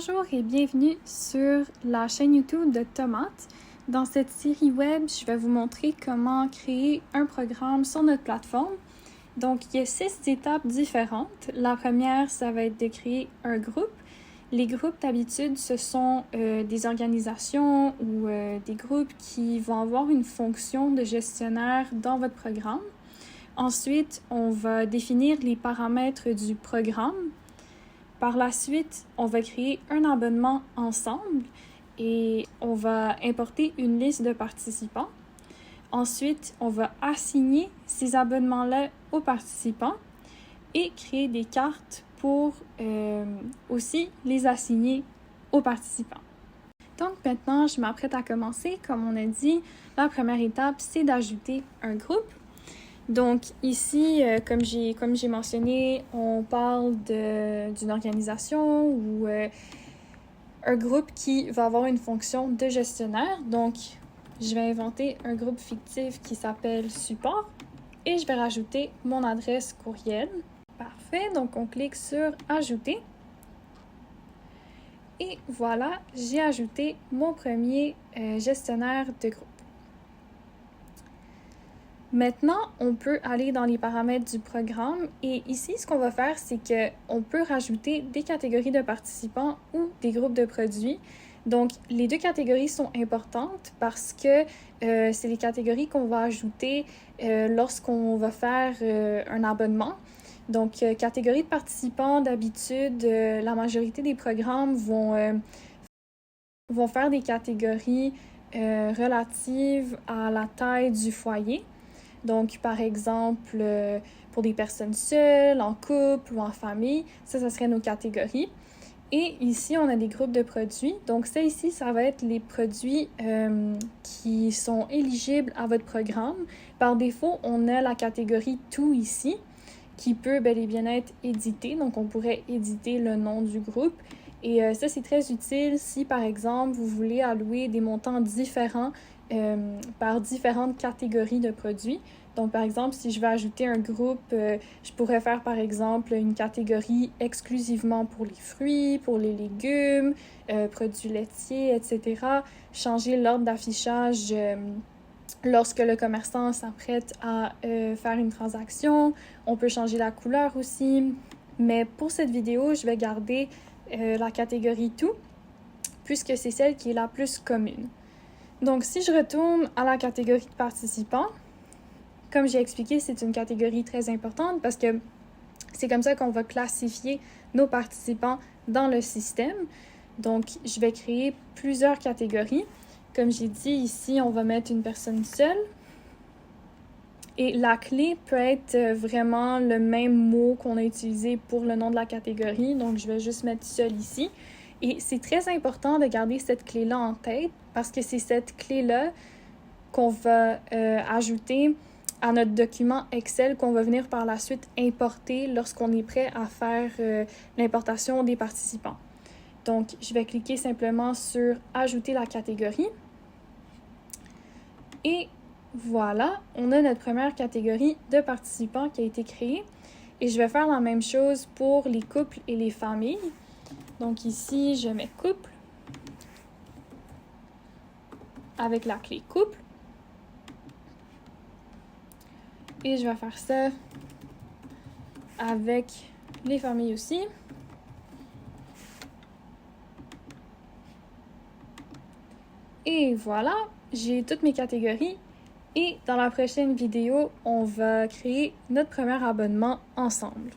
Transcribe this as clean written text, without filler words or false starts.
Bonjour et bienvenue sur la chaîne YouTube de Tomate. Dans cette série web, je vais vous montrer comment créer un programme sur notre plateforme. Donc, il y a 6 étapes différentes. La première, ça va être de créer un groupe. Les groupes, d'habitude, ce sont des organisations ou des groupes qui vont avoir une fonction de gestionnaire dans votre programme. Ensuite, on va définir les paramètres du programme. Par la suite, on va créer un abonnement ensemble et on va importer une liste de participants. Ensuite, on va assigner ces abonnements-là aux participants et créer des cartes pour aussi les assigner aux participants. Donc maintenant, je m'apprête à commencer. Comme on a dit, la première étape, c'est d'ajouter un groupe. Donc ici, comme j'ai mentionné, on parle d'une organisation ou un groupe qui va avoir une fonction de gestionnaire. Donc, je vais inventer un groupe fictif qui s'appelle support et je vais rajouter mon adresse courriel. Parfait, donc on clique sur ajouter. Et voilà, j'ai ajouté mon premier gestionnaire de groupe. Maintenant, on peut aller dans les paramètres du programme et ici, ce qu'on va faire, c'est qu'on peut rajouter des catégories de participants ou des groupes de produits. Donc, les deux catégories sont importantes parce que c'est les catégories qu'on va ajouter lorsqu'on va faire un abonnement. Donc, catégorie de participants, d'habitude, la majorité des programmes vont faire des catégories relatives à la taille du foyer. Donc, par exemple, pour des personnes seules, en couple ou en famille, ça serait nos catégories. Et ici, on a des groupes de produits. Donc, ça ici, ça va être les produits qui sont éligibles à votre programme. Par défaut, on a la catégorie « Tout » ici, qui peut bel et bien être éditée. Donc, on pourrait éditer le nom du groupe. Et ça, c'est très utile si, par exemple, vous voulez allouer des montants différents par différentes catégories de produits. Donc, par exemple, si je veux ajouter un groupe, je pourrais faire, par exemple, une catégorie exclusivement pour les fruits, pour les légumes, produits laitiers, etc. Changer l'ordre d'affichage lorsque le commerçant s'apprête à faire une transaction. On peut changer la couleur aussi. Mais pour cette vidéo, je vais garder la catégorie « Tout » puisque c'est celle qui est la plus commune. Donc, si je retourne à la catégorie de participants, comme j'ai expliqué, c'est une catégorie très importante parce que c'est comme ça qu'on va classifier nos participants dans le système. Donc, je vais créer plusieurs catégories. Comme j'ai dit, ici, on va mettre une personne seule. Et la clé peut être vraiment le même mot qu'on a utilisé pour le nom de la catégorie. Donc, je vais juste mettre seul ici. Et c'est très important de garder cette clé-là en tête parce que c'est cette clé-là qu'on va ajouter à notre document Excel qu'on va venir par la suite importer lorsqu'on est prêt à faire l'importation des participants. Donc, je vais cliquer simplement sur « Ajouter la catégorie » et voilà, on a notre première catégorie de participants qui a été créée. Et je vais faire la même chose pour les couples et les familles. Donc ici, je mets « Couple » avec la clé « Couple ». Et je vais faire ça avec les familles aussi. Et voilà, j'ai toutes mes catégories. Et dans la prochaine vidéo, on va créer notre premier abonnement ensemble.